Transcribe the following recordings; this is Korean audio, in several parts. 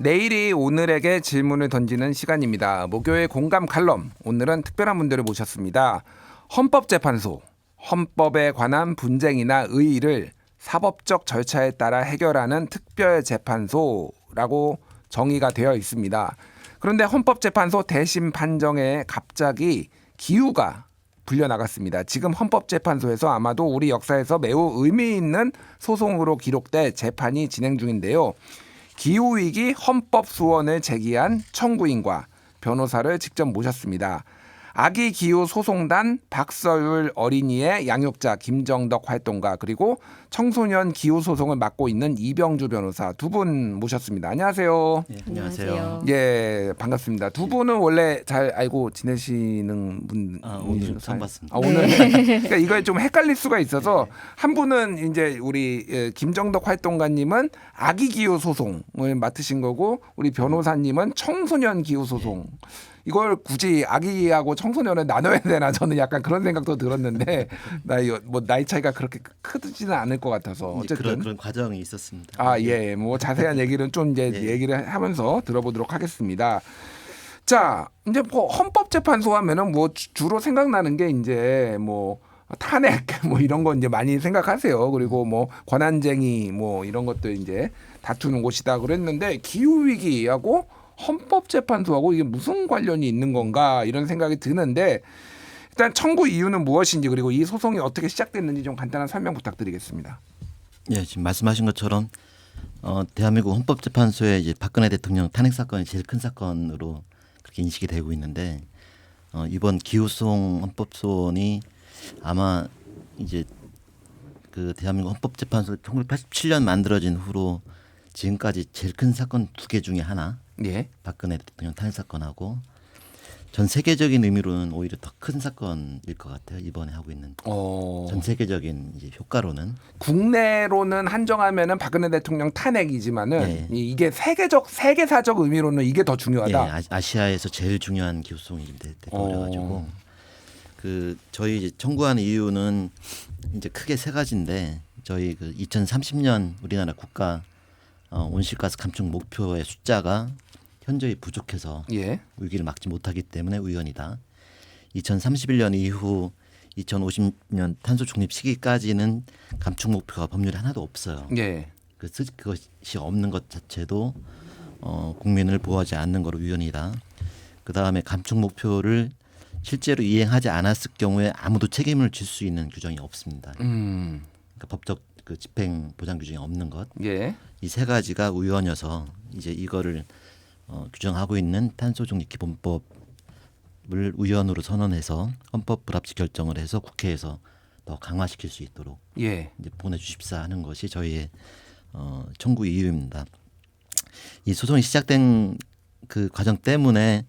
내일이 오늘에게 질문을 던지는 시간입니다. 목요일 공감 칼럼. 오늘은 특별한 분들을 모셨습니다. 헌법재판소. 헌법에 관한 분쟁이나 의의를 사법적 절차에 따라 해결하는 특별재판소라고 정의가 되어 있습니다. 그런데 헌법재판소 대심 판정에 갑자기 기우가 불려나갔습니다. 지금 헌법재판소에서 아마도 우리 역사에서 매우 의미 있는 소송으로 기록돼 재판이 진행 중인데요. 기후위기 헌법소원을 제기한 청구인과 변호사를 직접 모셨습니다. 아기기후소송단 박서율 어린이의 양육자 김정덕 활동가 그리고 청소년 기후소송을 맡고 있는 이병주 변호사 두 분 모셨습니다. 안녕하세요. 네, 안녕하세요. 예, 반갑습니다. 두 분은 원래 잘 알고 지내시는 분? 오늘 처음 봤습니다. 오늘 그러니까 이거에 좀 헷갈릴 수가 있어서 한 분은 이제 우리 김정덕 활동가님은 아기 기후 소송을 맡으신 거고 우리 변호사님은 청소년 기후 소송. 이걸 굳이 아기하고 청소년을 나눠야 되나 저는 약간 그런 생각도 들었는데 나이 차이가 그렇게 크지는 않을 것 같아서 어쨌든 그런 과정이 있었습니다. 예, 뭐 자세한 얘기는 좀 이제 얘기를 하면서 들어보도록 하겠습니다. 자, 이제 뭐 헌법재판소 하면은 뭐 주로 생각나는 게 이제 뭐 탄핵 뭐 이런 거 이제 많이 생각하세요. 그리고 뭐 권한쟁의 뭐 이런 것도 이제 다투는 곳이다 그랬는데 기후위기하고 헌법재판소하고 이게 무슨 관련이 있는 건가 이런 생각이 드는데 일단 청구 이유는 무엇인지 그리고 이 소송이 어떻게 시작됐는지 좀 간단한 설명 부탁드리겠습니다. 예, 지금 말씀하신 것처럼 대한민국 헌법재판소의 이제 박근혜 대통령 탄핵 사건이 제일 큰 사건으로 그렇게 인식이 되고 있는데 이번 기후소송 헌법소원이 아마 이제 그 대한민국 헌법재판소 1987년 만들어진 후로 지금까지 제일 큰 사건 두 개 중에 하나. 예. 박근혜 대통령 탄핵 사건하고 전 세계적인 의미로는 오히려 더 큰 사건일 것 같아요. 이번에 하고 있는 전 세계적인 이제 효과로는 국내로는 한정하면은 박근혜 대통령 탄핵이지만은 이게 세계사적 의미로는 이게 더 중요하다. 예, 아시아에서 제일 중요한 기후소송이 돼버려가지고 그 저희 이제 청구하는 이유는 이제 크게 세 가지인데 저희 그 2030년 우리나라 국가 온실가스 감축 목표의 숫자가 현저히 부족해서 위기를 막지 못하기 때문에 우연이다. 2031년 이후 2050년 탄소 중립 시기까지는 감축 목표가 법률에 하나도 없어요. 그것이 없는 것 자체도 국민을 보호하지 않는 거로 우연이다. 그 다음에 감축 목표를 실제로 이행하지 않았을 경우에 아무도 책임을 질 수 있는 규정이 없습니다. 그러니까 법적 그 집행 보장 규정이 없는 것. 이 세 가지가 우연이어서 이제 이거를 규정하고 있는 탄소중립 기본법을 우연으로 선언해서 헌법 불합치 결정을 해서 국회에서 더 강화시킬 수 있도록 이제 보내주십사 하는 것이 저희의 청구 이유입니다. 이 소송이 시작된 그 과정 때문에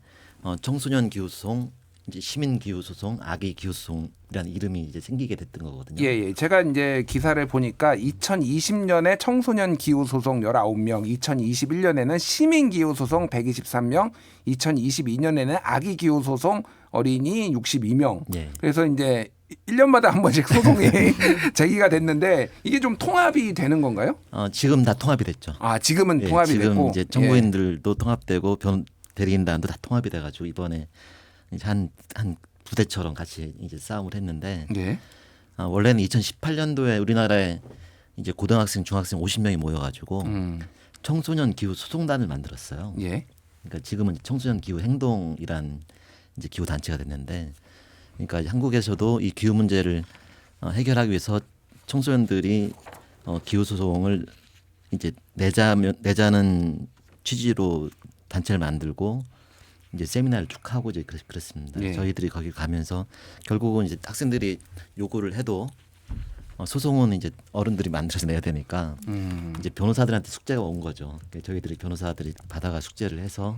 청소년 기후소송, 이제 시민 기후소송, 아기 기후소송이라는 이름이 이제 생기게 됐던 거거든요. 제가 이제 기사를 보니까 2020년에 청소년 기후소송 19명, 2021년에는 시민 기후소송 123명, 2022년에는 아기 기후소송 어린이 62명. 그래서 이제 1년마다 한 번씩 소송이 제기가 됐는데 이게 좀 통합이 되는 건가요? 지금 다 통합이 됐죠. 지금은 통합이 지금 됐고 이제 청구인들도 통합되고 대리인단도 다 통합이 돼가지고 이번에 한 부대처럼 같이 이제 싸움을 했는데 원래는 2018년도에 우리나라에 이제 고등학생, 중학생 50명이 모여가지고 청소년 기후 소송단을 만들었어요. 그러니까 지금은 청소년 기후 행동이란 이제 기후 단체가 됐는데, 그러니까 한국에서도 이 기후 문제를 해결하기 위해서 청소년들이 기후 소송을 이제 내자는 취지로 단체를 만들고. 이제 세미나를 쭉 하고 이제 그랬습니다. 저희들이 거기 가면서 결국은 이제 학생들이 요구를 해도 소송은 이제 어른들이 만들어서 내야 되니까 이제 변호사들한테 숙제가 온 거죠. 그러니까 저희들이 변호사들이 받아가 숙제를 해서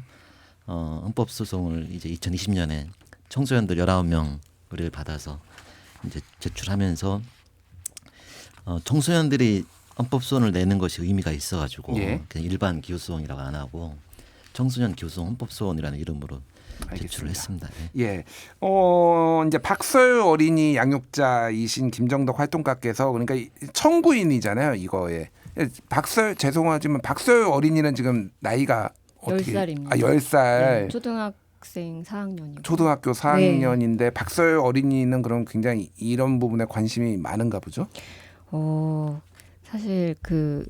헌법 소송을 이제 2020년에 청소년들 19명 의뢰를 받아서 이제 제출하면서 청소년들이 헌법 소원을 내는 것이 의미가 있어가지고 그냥 일반 기후 소송이라고 안 하고. 청소년 기후소송 헌법소원이라는 이름으로 제출을 했습니다. 이제 박서율 어린이 양육자이신 김정덕 활동가께서 그러니까 청구인이잖아요, 이거에. 죄송하지만 박서율 어린이는 지금 나이가 어떻게 10살입니다. 아, 10살. 네, 초등학생 4학년이고. 초등학교 4학년인데 박서열 어린이는 그럼 굉장히 이런 부분에 관심이 많은가 보죠? 사실 그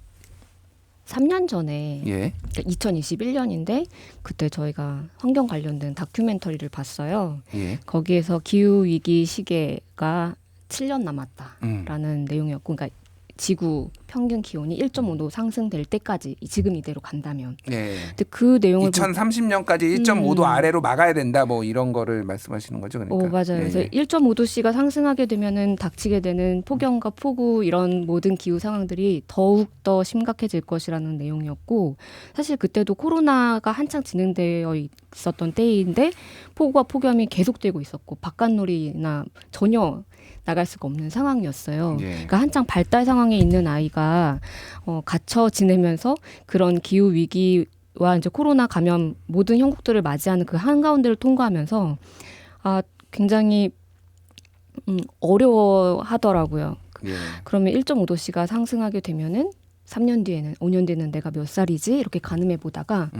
3년 전에 예. 그러니까 2021년인데 그때 저희가 환경 관련된 다큐멘터리를 봤어요. 예. 거기에서 기후 위기 시계가 7년 남았다라는 내용이었고, 그러니까 지구 평균 기온이 1.5도 상승될 때까지 지금 이대로 간다면. 예. 근데 그 내용을 2030년까지 1.5도 아래로 막아야 된다. 뭐 이런 거를 말씀하시는 거죠, 그러니까. 맞아요. 예, 그래서 예. 1.5도씨가 상승하게 되면은 닥치게 되는 폭염과 폭우 이런 모든 기후 상황들이 더욱 더 심각해질 것이라는 내용이었고, 사실 그때도 코로나가 한창 진행되어 있었던 때인데 폭우와 폭염이 계속되고 있었고 바깥놀이나 전혀 나갈 수가 없는 상황이었어요. 예. 그러니까 한창 발달 상황에 있는 아이가 갇혀 지내면서 그런 기후 위기와 이제 코로나 감염 모든 형국들을 맞이하는 그 한가운데를 통과하면서 굉장히 어려워하더라고요. 예. 그러면 1.5도씨가 상승하게 되면은 3년 뒤에는 5년 뒤에는 내가 몇 살이지 이렇게 가늠해 보다가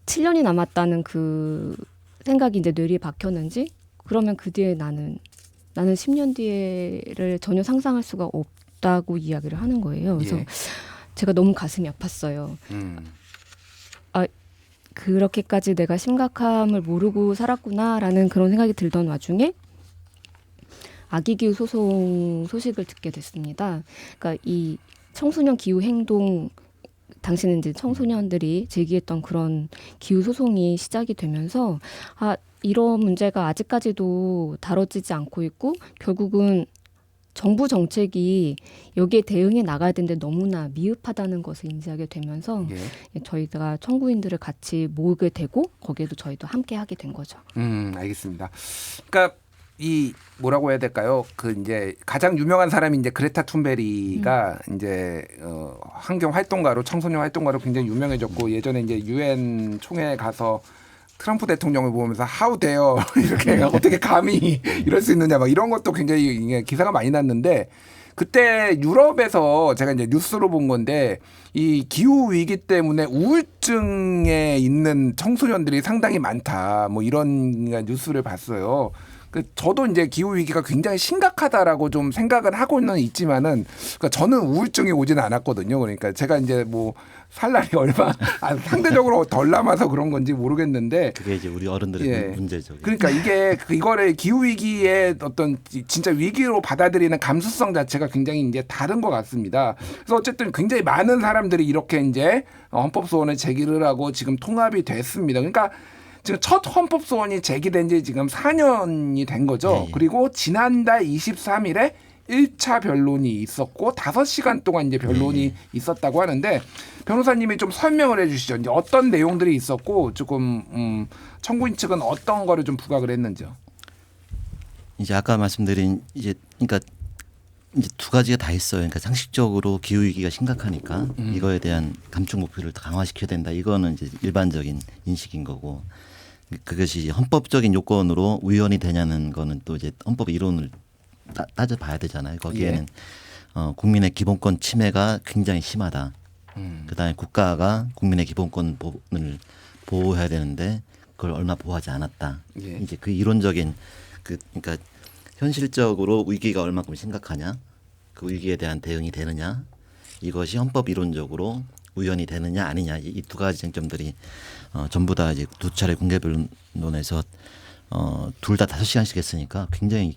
7년이 남았다는 그 생각이 이제 뇌리에 박혔는지, 그러면 그 뒤에 나는 10년 뒤에를 전혀 상상할 수가 없다고 이야기를 하는 거예요. 그래서 예. 제가 너무 가슴이 아팠어요. 그렇게까지 내가 심각함을 모르고 살았구나라는 그런 생각이 들던 와중에 아기기후 소송 소식을 듣게 됐습니다. 그러니까 이 청소년 기후 행동, 당시는 이제 청소년들이 제기했던 그런 기후 소송이 시작이 되면서 이런 문제가 아직까지도 다뤄지지 않고 있고 결국은 정부 정책이 여기에 대응해 나가야 되는데 너무나 미흡하다는 것을 인지하게 되면서 예. 저희가 청구인들을 같이 모으게 되고 거기에도 저희도 함께 하게 된 거죠. 알겠습니다. 그러니까 이 뭐라고 해야 될까요? 그 이제 가장 유명한 사람이 이제 그레타 툰베리가 이제 환경 활동가로, 청소년 활동가로 굉장히 유명해졌고, 예전에 이제 유엔 총회에 가서 트럼프 대통령을 보면서 how dare 이렇게 어떻게 감히 이럴 수 있느냐 막 이런 것도 굉장히 이게 기사가 많이 났는데, 그때 유럽에서 제가 이제 뉴스로 본 건데 이 기후 위기 때문에 우울증에 있는 청소년들이 상당히 많다. 뭐 이런 뉴스를 봤어요. 저도 이제 기후 위기가 굉장히 심각하다라고 좀 생각을 하고는 있지만은, 그러니까 저는 우울증이 오지는 않았거든요. 그러니까 제가 이제 뭐 살 날이 얼마 상대적으로 덜 남아서 그런 건지 모르겠는데, 그게 이제 우리 어른들의 예. 문제죠. 그러니까 이거를 기후 위기의 어떤 진짜 위기로 받아들이는 감수성 자체가 굉장히 이제 다른 것 같습니다. 그래서 어쨌든 굉장히 많은 사람들이 이렇게 이제 헌법 소원을 제기를 하고 지금 통합이 됐습니다. 그러니까 지금 첫 헌법 소원이 제기된 지 지금 4년이 된 거죠. 네. 그리고 지난달 23일에 1차 변론이 있었고 5시간 동안 이제 변론이 있었다고 하는데, 변호사님이 좀 설명을 해 주시죠. 이제 어떤 내용들이 있었고 조금 청구인 측은 어떤 거를 좀 부각을 했는지요. 이제 아까 말씀드린 그러니까 이제 두 가지가 다 있어요. 그러니까 상식적으로 기후 위기가 심각하니까 이거에 대한 감축 목표를 더 강화시켜야 된다. 이거는 이제 일반적인 인식인 거고, 그것이 헌법적인 요건으로 우연이 되냐는 거는 또 이제 헌법 이론을 따져봐야 되잖아요. 거기에는 국민의 기본권 침해가 굉장히 심하다. 그다음에 국가가 국민의 기본권을 보호해야 되는데 그걸 얼마 보호하지 않았다. 예. 이제 그 이론적인 그러니까 현실적으로 위기가 얼마큼 심각하냐, 그 위기에 대한 대응이 되느냐, 이것이 헌법 이론적으로 우연이 되느냐 아니냐, 이 두 가지 쟁점들이 전부 다 이제 두 차례 공개 변론에서 둘 다 5시간씩 했으니까 굉장히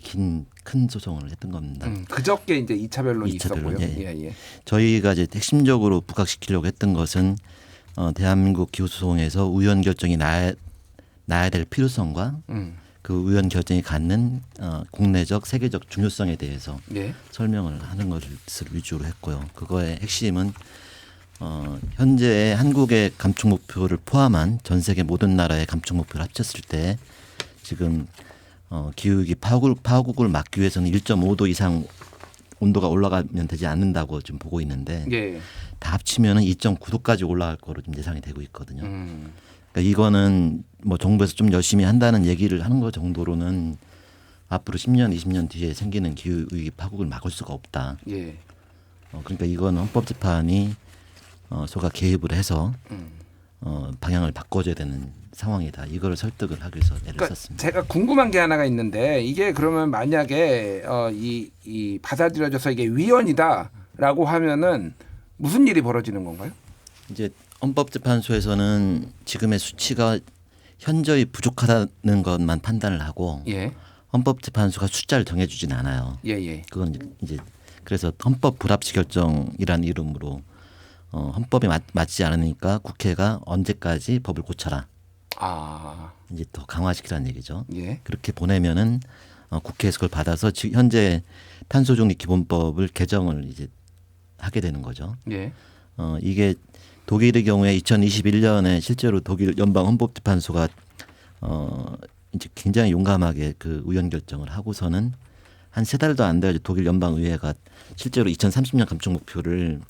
큰 소송을 했던 겁니다. 그저께 이제 2차 변론이 2차 있었고요. 변론, 예. 예. 저희가 이제 핵심적으로 부각시키려고 했던 것은 대한민국 기후소송에서 우연 결정이 나야 될 필요성과 그 우연 결정이 갖는 국내적 세계적 중요성에 대해서 예. 설명을 하는 것을 위주로 했고요. 그거의 핵심은 현재의 한국의 감축 목표를 포함한 전 세계 모든 나라의 감축 목표를 합쳤을 때 지금 기후위기 파국을 막기 위해서는 1.5도 이상 온도가 올라가면 되지 않는다고 좀 보고 있는데, 예. 다 합치면은 2.9도까지 올라갈 거로 좀 예상이 되고 있거든요. 그러니까 이거는 뭐 정부에서 좀 열심히 한다는 얘기를 하는 것 정도로는 앞으로 10년, 20년 뒤에 생기는 기후위기 파국을 막을 수가 없다. 예. 그러니까 이거는 헌법재판이 소가 개입을 해서 방향을 바꿔줘야 되는 상황이다. 이걸 설득을 하기 위해서 애를 그러니까 썼습니다. 제가 궁금한 게 하나가 있는데 이게 그러면 만약에 이 받아들여져서 이게 위헌이다라고 하면은 무슨 일이 벌어지는 건가요? 이제 헌법재판소에서는 지금의 수치가 현저히 부족하다는 것만 판단을 하고 예, 헌법재판소가 숫자를 정해주진 않아요. 예, 예. 그건 이제 그래서 헌법 불합치 결정이라는 이름으로 헌법에 맞지 않으니까 국회가 언제까지 법을 고쳐라. 아, 이제 더 강화시키라는 얘기죠. 예, 그렇게 보내면은 국회에서 그걸 받아서 현재 탄소중립 기본법을 개정을 이제 하게 되는 거죠. 예, 이게 독일의 경우에 2021년에 실제로 독일 연방 헌법재판소가 이제 굉장히 용감하게 그 의원 결정을 하고서는 한 3달도 안 돼가지고 독일 연방 의회가 실제로 2030년 감축 목표를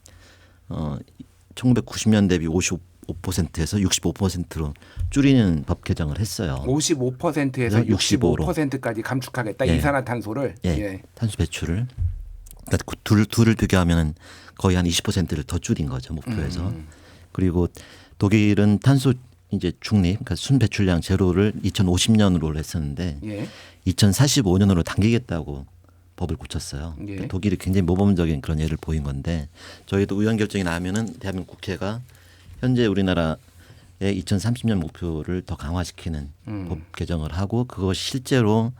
1990년 대비 55%에서 65%로 줄이는 법 개정을 했어요. 55%에서 65%까지 감축하겠다 예. 이산화탄소를. 예, 예. 탄소 배출을. 그러니까 그 둘을 비교하면은 거의 한 20%를 더 줄인 거죠 목표에서. 그리고 독일은 탄소 이제 중립, 그러니까 순 배출량 제로를 2050년으로 했었는데 예. 2045년으로 당기겠다고 법을 고쳤어요. 예. 그러니까 독일이 굉장히 모범적인 그런 예를 보인 건데 저희도 의원 결정이 나면은 대한민국 국회가 현재 우리나라의 2030년 목표를 더 강화시키는 법 개정을 하고 그것이 실제로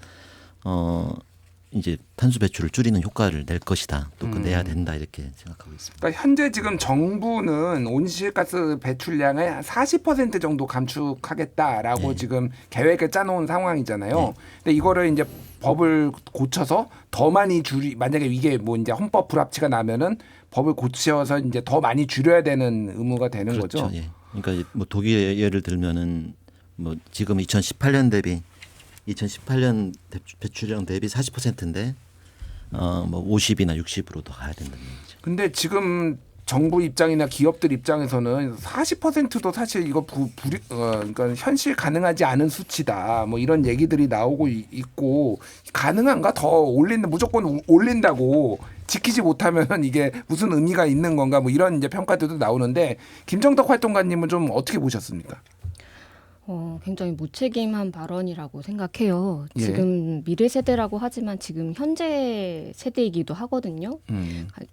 이제 탄소 배출을 줄이는 효과를 낼 것이다. 또 그 내야 된다 이렇게 생각하고 있습니다. 그러니까 현재 지금 정부는 온실가스 배출량의 한 40% 정도 감축하겠다라고 네. 지금 계획을 짜놓은 상황이잖아요. 근데 이거를 이제 법을 고쳐서 더 많이 만약에 이게 뭐 이제 헌법 불합치가 나면은 법을 고쳐서 이제 더 많이 줄여야 되는 의무가 되는 그렇죠. 거죠. 예. 그러니까 뭐 독일 예를 들면은 뭐 지금 2018년 대비 2018년 배출량 대비 40%인데 뭐 50이나 60으로 더 가야 된다는 얘기죠. 근데 지금 정부 입장이나 기업들 입장에서는 40%도 사실 이거 그러니까 현실 가능하지 않은 수치다. 뭐 이런 얘기들이 나오고 있고 가능한가? 더 무조건 올린다고 지키지 못하면 이게 무슨 의미가 있는 건가? 뭐 이런 이제 평가들도 나오는데 김정덕 활동가님은 좀 어떻게 보셨습니까? 굉장히 무책임한 발언이라고 생각해요. 예. 지금 미래 세대라고 하지만 지금 현재 세대이기도 하거든요.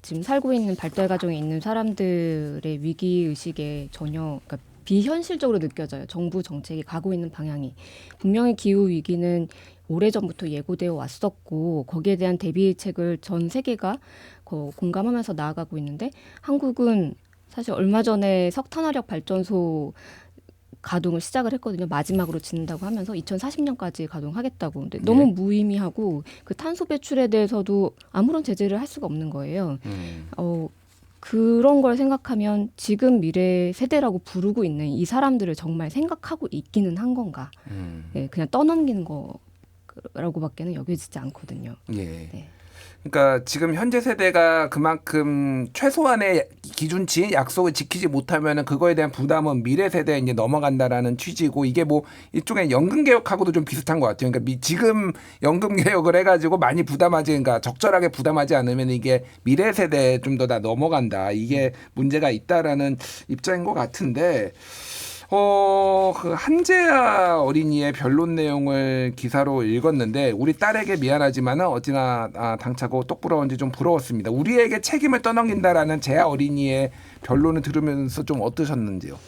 지금 살고 있는 발달 가정에 있는 사람들의 위기 의식에 전혀 그러니까 비현실적으로 느껴져요. 정부 정책이 가고 있는 방향이 분명히 기후 위기는 오래전부터 예고되어 왔었고 거기에 대한 대비책을 전 세계가 공감하면서 나아가고 있는데 한국은 사실 얼마 전에 석탄화력 발전소 가동을 시작을 했거든요. 마지막으로 짓는다고 하면서 2040년까지 가동하겠다고. 근데 너무 무의미하고 그 탄소 배출에 대해서도 아무런 제재를 할 수가 없는 거예요. 그런 걸 생각하면 지금 미래 세대라고 부르고 있는 이 사람들을 정말 생각하고 있기는 한 건가. 네, 그냥 떠넘기는 거라고밖에는 여겨지지 않거든요. 예. 네. 그러니까 지금 현재 세대가 그만큼 최소한의 기준치 약속을 지키지 못하면은 그거에 대한 부담은 미래 세대에 이제 넘어간다라는 취지고 이게 뭐 일종의 연금 개혁하고도 좀 비슷한 것 같아요. 그러니까 지금 연금 개혁을 해가지고 많이 부담하지, 그러니까 적절하게 부담하지 않으면 이게 미래 세대에 좀 더 다 넘어간다. 이게 문제가 있다라는 입장인 것 같은데. 그 한재아 어린이의 변론 내용을 기사로 읽었는데 우리 딸에게 미안하지만은 어찌나 당차고 똑부러운지 좀 부러웠습니다. 우리에게 책임을 떠넘긴다라는 재아 어린이의 변론을 들으면서 좀 어떠셨는지요?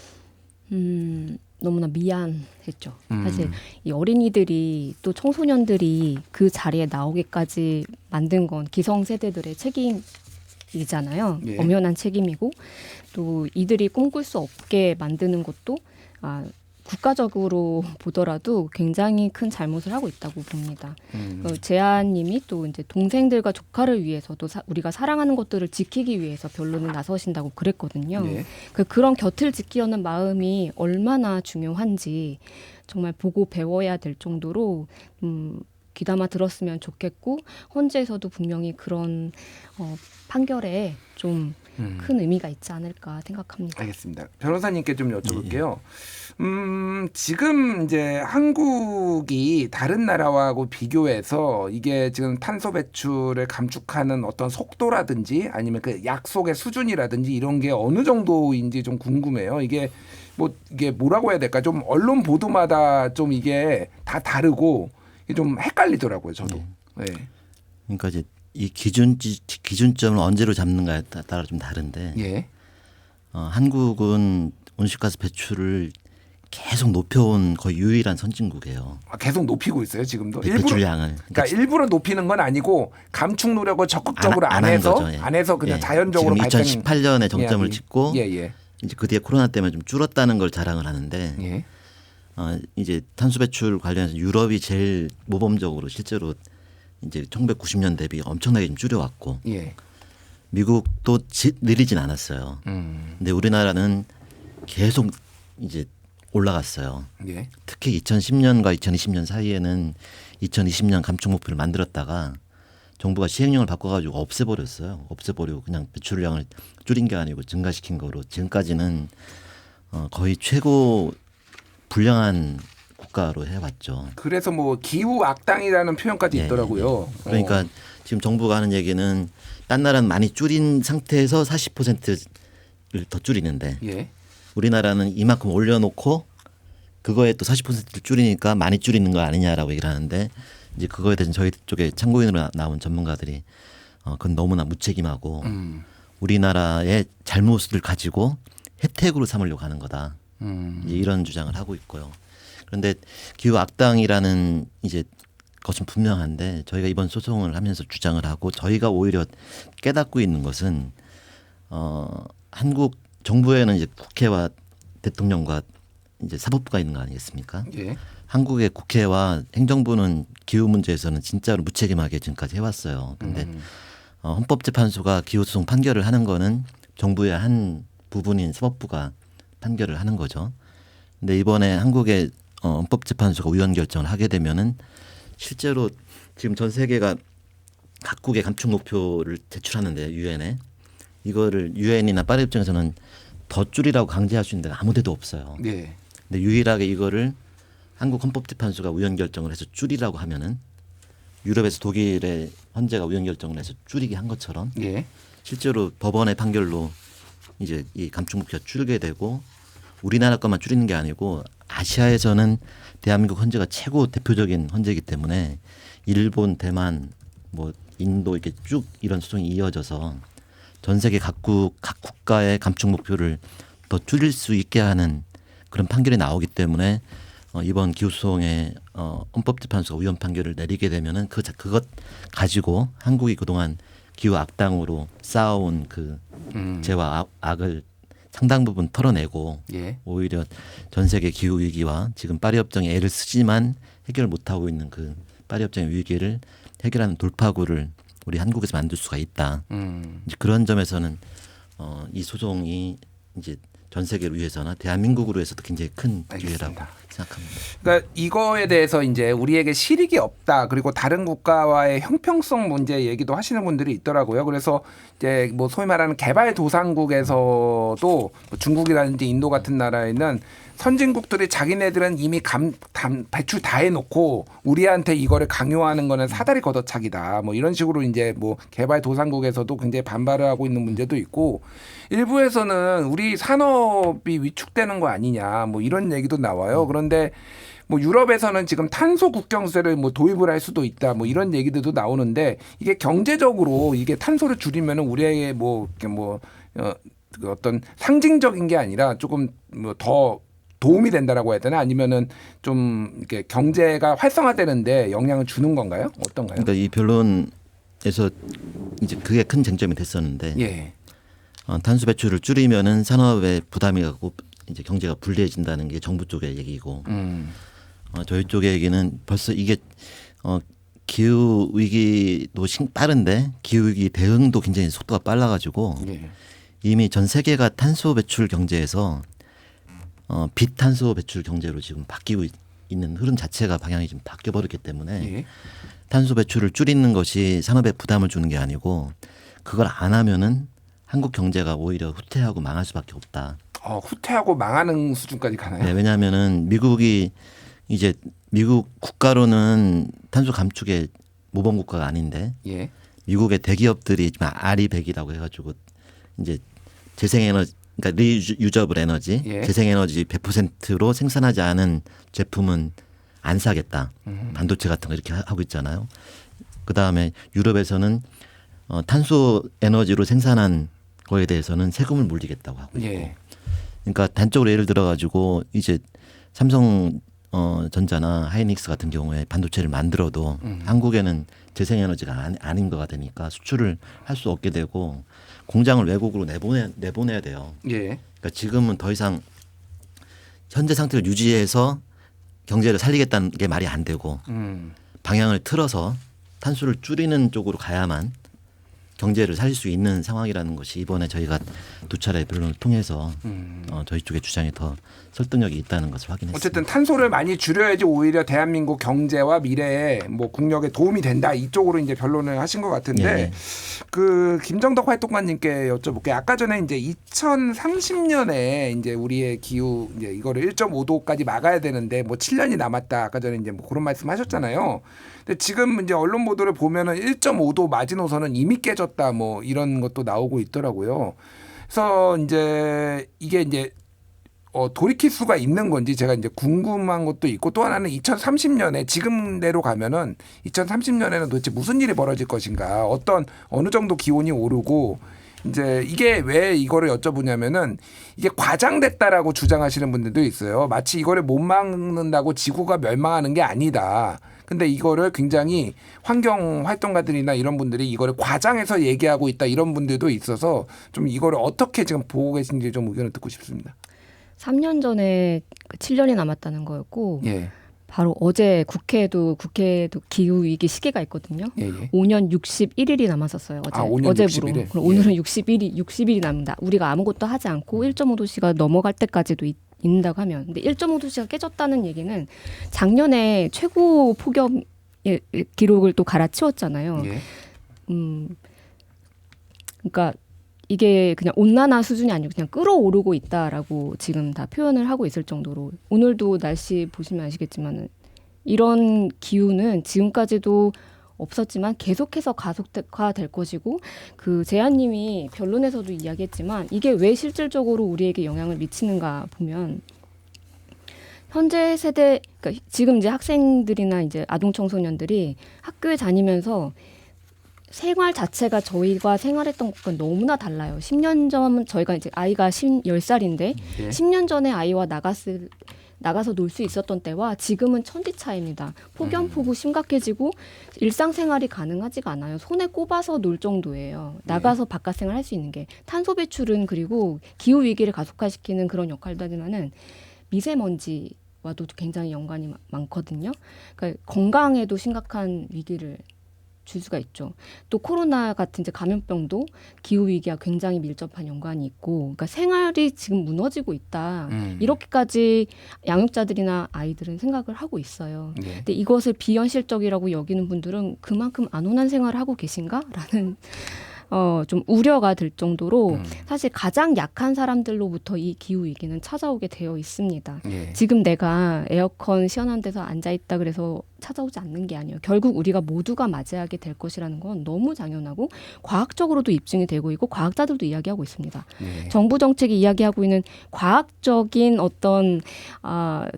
너무나 미안했죠. 사실 이 어린이들이 또 청소년들이 그 자리에 나오기까지 만든 건 기성세대들의 책임이잖아요. 예. 엄연한 책임이고 또 이들이 꿈꿀 수 없게 만드는 것도 국가적으로 보더라도 굉장히 큰 잘못을 하고 있다고 봅니다. 재아님이 또 이제 동생들과 조카를 위해서도 우리가 사랑하는 것들을 지키기 위해서 변론을 나서신다고 그랬거든요. 예. 그런 곁을 지키려는 마음이 얼마나 중요한지 정말 보고 배워야 될 정도로 귀담아 들었으면 좋겠고 헌재에서도 분명히 그런 판결에 좀 큰 의미가 있지 않을까 생각합니다. 알겠습니다. 변호사님께 좀 여쭤볼게요. 지금 이제 한국이 다른 나라하고 비교해서 이게 지금 탄소 배출을 감축하는 어떤 속도라든지 아니면 그 약속의 수준이라든지 이런 게 어느 정도인지 좀 궁금해요. 이게 뭐 이게 뭐라고 해야 될까? 좀 언론 보도마다 좀 이게 다 다르고 이게 좀 헷갈리더라고요. 저도. 네. 그러니까 이제 이 기준점을 언제로 잡는가에 따라 좀 다른데 예. 한국은 온실가스 배출을 계속 높여온 거의 유일한 선진국이에요. 계속 높이고 있어요 지금도. 배출량을. 그러니까 일부러 높이는 건 아니고 감축 노력을 적극적으로 안 안 해서 거죠. 예. 안 해서 그냥 예. 자연적으로 지금 발생. 2018년에 정점을 이야기. 찍고 예. 이제 그 뒤에 코로나 때문에 좀 줄었다는 걸 자랑을 하는데 예. 이제 탄소 배출 관련해서 유럽이 제일 모범적으로 실제로 이제 1990년 대비 엄청나게 좀 줄여왔고 예. 미국도 느리진 않았어요. 근데 우리나라는 계속 이제 올라갔어요. 예. 특히 2010년과 2020년 사이에는 2020년 감축 목표를 만들었다가 정부가 시행령을 바꿔가지고 없애버렸어요. 없애버리고 그냥 배출량을 줄인 게 아니고 증가시킨 거로 지금까지는 거의 최고 불량한 국가로 해왔죠. 그래서 뭐 기후 악당이라는 표현까지 예, 있더라고요. 그러니까 지금 정부가 하는 얘기는 딴 나라는 많이 줄인 상태에서 40%를 더 줄이는데 예. 우리나라는 이만큼 올려놓고 그거에 또 40%를 줄이니까 많이 줄이는 거 아니냐라고 얘기를 하는데 이제 그거에 대해서 저희 쪽에 참고인으로 나온 전문가들이 그건 너무나 무책임하고 우리나라의 잘못을 가지고 혜택으로 삼으려고 하는 거다. 이제 이런 주장을 하고 있고요. 그런데 기후 악당이라는 이제 것은 분명한데 저희가 이번 소송을 하면서 주장을 하고 저희가 오히려 깨닫고 있는 것은 한국 정부에는 이제 국회와 대통령과 이제 사법부가 있는 거 아니겠습니까? 예. 한국의 국회와 행정부는 기후 문제에서는 진짜로 무책임하게 지금까지 해왔어요. 그런데 헌법재판소가 기후소송 판결을 하는 거는 정부의 한 부분인 사법부가 판결을 하는 거죠. 근데 이번에 한국의 헌법재판소가 우연 결정을 하게 되면은 실제로 지금 전 세계가 각국의 감축 목표를 제출하는데 유엔에 이거를 유엔이나 파리 협정에서는 더 줄이라고 강제할 수 있는 데가 아무 데도 없어요. 예. 근데 유일하게 이거를 한국 헌법재판소가 우연 결정을 해서 줄이라고 하면은 유럽에서 독일의 헌재가 우연 결정을 해서 줄이게 한 것처럼 예. 실제로 법원의 판결로 이제 이 감축 목표가 줄게 되고 우리나라 것만 줄이는 게 아니고 아시아에서는 대한민국 헌재가 최고 대표적인 헌재이기 때문에 일본, 대만, 뭐 인도 이렇게 쭉 이런 소송이 이어져서 전 세계 각 국가의 감축 목표를 더 줄일 수 있게 하는 그런 판결이 나오기 때문에 이번 기후소송에 헌법재판소가 우연 판결을 내리게 되면은 그것 가지고 한국이 그동안 기후 악당으로 쌓아온 그 죄와 악을 상당 부분 털어내고 예. 오히려 전 세계 기후 위기와 지금 파리 협정에 애를 쓰지만 해결 못하고 있는 그 파리 협정의 위기를 해결하는 돌파구를 우리 한국에서 만들 수가 있다. 이제 그런 점에서는 이 소송이 이제 전 세계를 위해서나 대한민국을 위해서도 굉장히 큰 기회라고 알겠습니다. 생각합니다. 그러니까 이거에 대해서 이제 우리에게 실익이 없다. 그리고 다른 국가와의 형평성 문제 얘기도 하시는 분들이 있더라고요. 그래서 이제 뭐 소위 말하는 개발도상국에서도 뭐 중국이라든지 인도 같은 나라에는 선진국들이 자기네들은 이미 배출 다 해놓고 우리한테 이거를 강요하는 거는 사다리 걷어차기다. 뭐 이런 식으로 이제 뭐 개발도상국에서도 굉장히 반발을 하고 있는 문제도 있고 일부에서는 우리 산업이 위축되는 거 아니냐. 뭐 이런 얘기도 나와요. 그런데 뭐 유럽에서는 지금 탄소 국경세를 뭐 도입을 할 수도 있다. 뭐 이런 얘기들도 나오는데 이게 경제적으로 이게 탄소를 줄이면은 우리에게 그 어떤 상징적인 게 아니라 조금 뭐 더 도움이 된다라고 해야 되나 아니면은 좀 이렇게 경제가 활성화되는데 영향을 주는 건가요? 어떤가요? 그러니까 이 변론에서 이제 그게 큰 쟁점이 됐었는데 예. 탄소 배출을 줄이면은 산업에 부담이 가고 이제 경제가 불리해진다는 게 정부 쪽의 얘기고 저희 쪽의 얘기는 벌써 이게 기후 위기도 빠른데 기후 위기 대응도 굉장히 속도가 빨라가지고 예. 이미 전 세계가 탄소 배출 경제에서 비탄소 배출 경제로 지금 바뀌고 있는 흐름 자체가 방향이 좀 바뀌어 버렸기 때문에 예. 탄소 배출을 줄이는 것이 산업에 부담을 주는 게 아니고 그걸 안 하면은 한국 경제가 오히려 후퇴하고 망할 수밖에 없다. 후퇴하고 망하는 수준까지 가나요? 네, 왜냐하면은 미국이 이제 미국 국가로는 탄소 감축의 모범 국가가 아닌데 예. 미국의 대기업들이 지금 아리백이라고 해가지고 이제 재생에너지 그러니까 리유저블 에너지, 예. 재생에너지 100%로 생산하지 않은 제품은 안 사겠다. 반도체 같은 거 이렇게 하고 있잖아요. 그다음에 유럽에서는 탄소 에너지로 생산한 거에 대해서는 세금을 물리겠다고 하고 있고. 예. 그러니까 단적으로 예를 들어 가지고 이제 삼성 전자나 하이닉스 같은 경우에 반도체를 만들어도 한국에는 재생에너지가 아닌 거가 되니까 수출을 할 수 없게 되고 공장을 외국으로 내보내야 돼요. 예. 그러니까 지금은 더 이상 현재 상태를 유지해서 경제를 살리겠다는 게 말이 안 되고 방향을 틀어서 탄소를 줄이는 쪽으로 가야만 경제를 살릴 수 있는 상황이라는 것이 이번에 저희가 두 차례 변론을 통해서 저희 쪽의 주장이 더 설득력이 있다는 것을 확인했습니다. 어쨌든 탄소를 많이 줄여야지 오히려 대한민국 경제와 미래에 뭐 국력에 도움이 된다 이쪽으로 이제 변론을 하신 것 같은데 예. 그 김정덕 활동가님께 여쭤볼게요. 아까 전에 이제 2030년에 이제 우리의 기후 이제 이거를 1.5도까지 막아야 되는데 뭐 7년이 남았다. 아까 전에 이제 뭐 그런 말씀하셨잖아요. 근데 지금 이제 언론 보도를 보면은 1.5도 마지노선은 이미 깨졌다. 뭐 이런 것도 나오고 있더라고요. 그래서 이제 이게 이제 돌이킬 수가 있는 건지 제가 이제 궁금한 것도 있고 또 하나는 2030년에 지금대로 가면은 2030년에는 도대체 무슨 일이 벌어질 것인가 어느 정도 기온이 오르고 이제 이게 왜 이거를 여쭤보냐면은 이게 과장됐다라고 주장하시는 분들도 있어요. 마치 이거를 못 막는다고 지구가 멸망하는 게 아니다. 근데 이거를 굉장히 환경 활동가들이나 이런 분들이 이거를 과장해서 얘기하고 있다 이런 분들도 있어서 좀 이거를 어떻게 지금 보고 계신지 좀 의견을 듣고 싶습니다. 3년 전에 7년이 남았다는 거였고 예. 바로 어제 국회에도 기후 위기 시기가 있거든요. 예, 예. 5년 61일이 남았었어요. 어제. 5년 어제부로. 61일. 그럼 오늘은 60일이 남는다. 우리가 아무것도 하지 않고 1.5도씨가 넘어갈 때까지도 있는다고 하면. 근데 1.5도씨가 깨졌다는 얘기는 작년에 최고 폭염 기록을 또 갈아치웠잖아요. 예. 그러니까 이게 그냥 온난화 수준이 아니고 그냥 끌어오르고 있다라고 지금 다 표현을 하고 있을 정도로 오늘도 날씨 보시면 아시겠지만 이런 기후는 지금까지도 없었지만 계속해서 가속화될 것이고 그 재한님이 변론에서도 이야기했지만 이게 왜 실질적으로 우리에게 영향을 미치는가 보면 현재 세대 그러니까 지금 이제 학생들이나 이제 아동 청소년들이 학교에 다니면서 생활 자체가 저희가 생활했던 것과 너무나 달라요. 10년 전 저희가 이제 아이가 10살인데 예. 10년 전에 아이와 나가서 놀 수 있었던 때와 지금은 천지 차이입니다. 폭염폭우 심각해지고 일상생활이 가능하지가 않아요. 손에 꼽아서 놀 정도예요. 나가서 바깥 생활할 수 있는 게 탄소 배출은 그리고 기후 위기를 가속화시키는 그런 역할도 하지만은 미세먼지와도 굉장히 연관이 많거든요. 그러니까 건강에도 심각한 위기를 줄 수가 있죠. 또 코로나 같은 이제 감염병도 기후 위기와 굉장히 밀접한 연관이 있고, 그러니까 생활이 지금 무너지고 있다. 이렇게까지 양육자들이나 아이들은 생각을 하고 있어요. 예. 근데 이것을 비현실적이라고 여기는 분들은 그만큼 안온한 생활을 하고 계신가라는 좀 우려가 들 정도로 사실 가장 약한 사람들로부터 이 기후 위기는 찾아오게 되어 있습니다. 예. 지금 내가 에어컨 시원한 데서 앉아 있다 그래서 찾아오지 않는 게 아니에요. 결국 우리가 모두가 맞이하게 될 것이라는 건 너무 당연하고 과학적으로도 입증이 되고 있고 과학자들도 이야기하고 있습니다. 예. 정부 정책이 이야기하고 있는 과학적인 어떤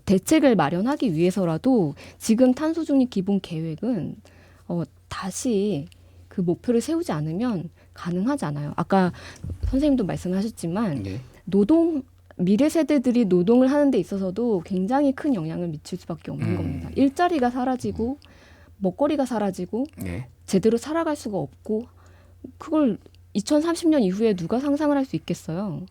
대책을 마련하기 위해서라도 지금 탄소 중립 기본 계획은 다시 그 목표를 세우지 않으면 가능하지 않아요. 아까 선생님도 말씀하셨지만 예. 미래 세대들이 노동을 하는 데 있어서도 굉장히 큰 영향을 미칠 수밖에 없는 겁니다. 일자리가 사라지고 먹거리가 사라지고 예. 제대로 살아갈 수가 없고 그걸 2030년 이후에 누가 상상을 할 수 있겠어요.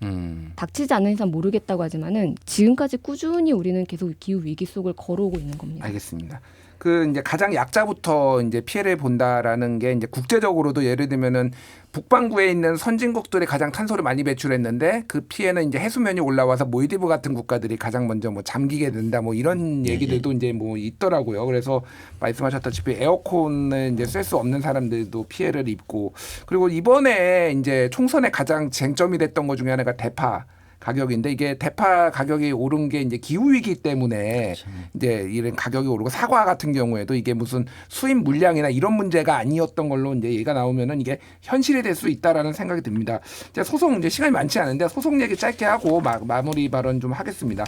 닥치지 않는 이상 모르겠다고 하지만은 지금까지 꾸준히 우리는 계속 기후 위기 속을 걸어오고 있는 겁니다. 알겠습니다. 그 이제 가장 약자부터 이제 피해를 본다라는 게 이제 국제적으로도 예를 들면은 북반구에 있는 선진국들이 가장 탄소를 많이 배출했는데 그 피해는 이제 해수면이 올라와서 몰디브 같은 국가들이 가장 먼저 뭐 잠기게 된다 뭐 이런 얘기들도 이제 뭐 있더라고요. 그래서 말씀하셨다시피 에어컨을 이제 쓸 수 없는 사람들도 피해를 입고 그리고 이번에 이제 총선에 가장 쟁점이 됐던 것 중에 하나가 대파 가격인데 이게 대파 가격이 오른 게 이제 기후 위기 때문에 이제 이런 가격이 오르고 사과 같은 경우에도 이게 무슨 수입 물량이나 이런 문제가 아니었던 걸로 이제 얘기가 나오면은 이게 현실이 될 수 있다라는 생각이 듭니다. 이제 소송 이제 시간이 많지 않은데 소송 얘기 짧게 하고 마무리 발언 좀 하겠습니다.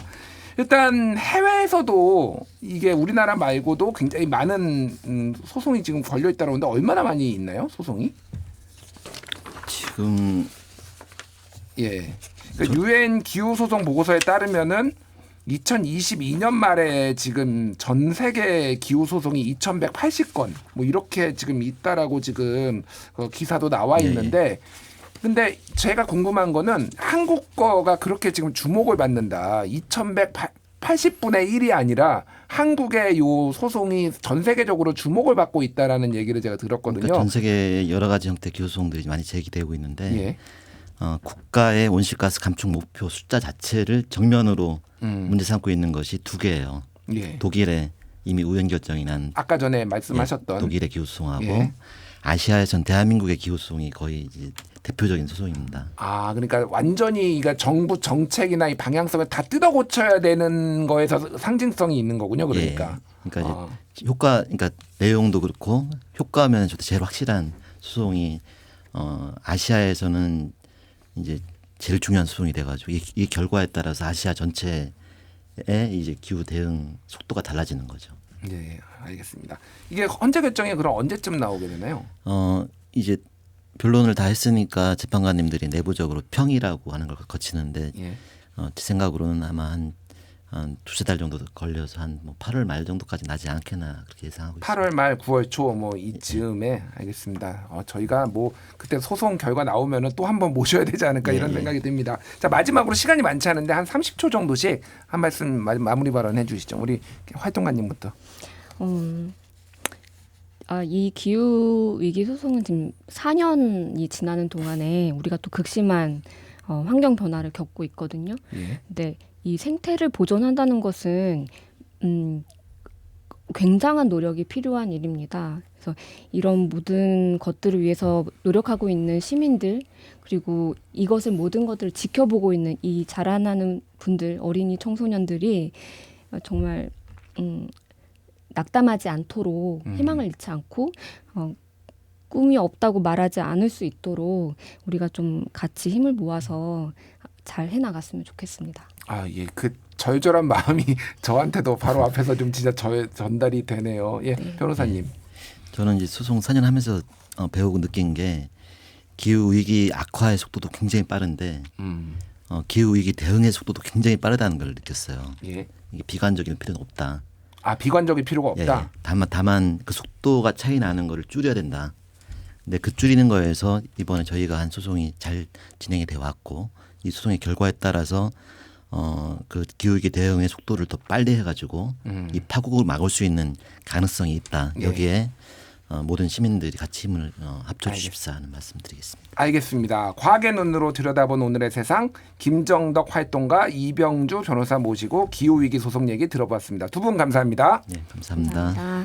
일단 해외에서도 이게 우리나라 말고도 굉장히 많은 소송이 지금 걸려 있다고 하는데 얼마나 많이 있나요? 소송이? 지금 예. 그러니까 유엔 기후 소송 보고서에 따르면은 2022년 말에 지금 전 세계 기후 소송이 2,180건 뭐 이렇게 지금 있다라고 지금 기사도 나와 있는데 근데 제가 궁금한 거는 한국 거가 그렇게 지금 주목을 받는다. 2,180분의 1이 아니라 한국의 요 소송이 전 세계적으로 주목을 받고 있다라는 얘기를 제가 들었거든요. 그러니까 전 세계 여러 가지 형태 기후 소송들이 많이 제기되고 있는데 예. 국가의 온실가스 감축 목표 숫자 자체를 정면으로 문제 삼고 있는 것이 두 개예요. 예. 독일에 이미 우연 결정이 난 아까 전에 말씀하셨던 독일의 기후 소송하고 예. 아시아에선 대한민국의 기후 소송이 거의 이제 대표적인 소송입니다. 아, 그러니까 완전히 그러니까 정부 정책이나 이 방향성을 다 뜯어 고쳐야 되는 거에서 상징성이 있는 거군요. 그러니까. 예. 그러니까 이제 그러니까 내용도 그렇고 효과면 저도 제일 확실한 소송이 아시아에서는 이제 제일 중요한 소송이 돼가지고 이 결과에 따라서 아시아 전체의 이제 기후 대응 속도가 달라지는 거죠. 네, 알겠습니다. 이게 헌재 결정이 그럼 언제쯤 나오게 되나요? 이제 변론을 다 했으니까 재판관님들이 내부적으로 평이라고 하는 걸 거치는데 예. 제 생각으로는 아마 한 두세 달 정도 걸려서 한 뭐 8월 말 정도까지 나지 않겠나 그렇게 예상하고 있습니다. 8월 말 9월 초 뭐 이쯤에 알겠습니다. 저희가 뭐 그때 소송 결과 나오면은 또 한번 모셔야 되지 않을까 이런 생각이 듭니다. 자, 마지막으로 시간이 많지 않은데 한 30초 정도씩 한 말씀 마무리 발언 해주시죠. 우리 활동가님부터. 이 기후 위기 소송은 지금 4년이 지나는 동안에 우리가 또 극심한 환경 변화를 겪고 있거든요. 예. 근데 이 생태를 보존한다는 것은 굉장한 노력이 필요한 일입니다. 그래서 이런 모든 것들을 위해서 노력하고 있는 시민들 그리고 이것을 모든 것들을 지켜보고 있는 이 자라나는 분들 어린이 청소년들이 정말 낙담하지 않도록 희망을 잃지 않고 꿈이 없다고 말하지 않을 수 있도록 우리가 좀 같이 힘을 모아서 잘 해나갔으면 좋겠습니다. 아, 예. 그 절절한 마음이 저한테도 바로 앞에서 좀 진짜 전달이 되네요. 예, 네. 변호사님. 저는 이제 소송 4년 하면서 배우고 느낀 게 기후 위기 악화의 속도도 굉장히 빠른데 기후 위기 대응의 속도도 굉장히 빠르다는 걸 느꼈어요. 예. 이게 비관적일 필요는 없다. 아, 비관적일 필요가 없다. 다만 그 속도가 차이 나는 거를 줄여야 된다. 근데 그 줄이는 거에서 이번에 저희가 한 소송이 잘 진행이 돼 왔고 이 소송의 결과에 따라서 그 기후위기 대응의 속도를 더 빨리 해가지고 이 파국을 막을 수 있는 가능성이 있다. 예. 여기에 모든 시민들이 같이 힘을 합쳐주십사 하는 말씀드리겠습니다. 알겠습니다. 과학의 눈으로 들여다본 오늘의 세상 김정덕 활동가 이병주 변호사 모시고 기후위기 소송 얘기 들어봤습니다. 두 분 감사합니다. 네, 감사합니다.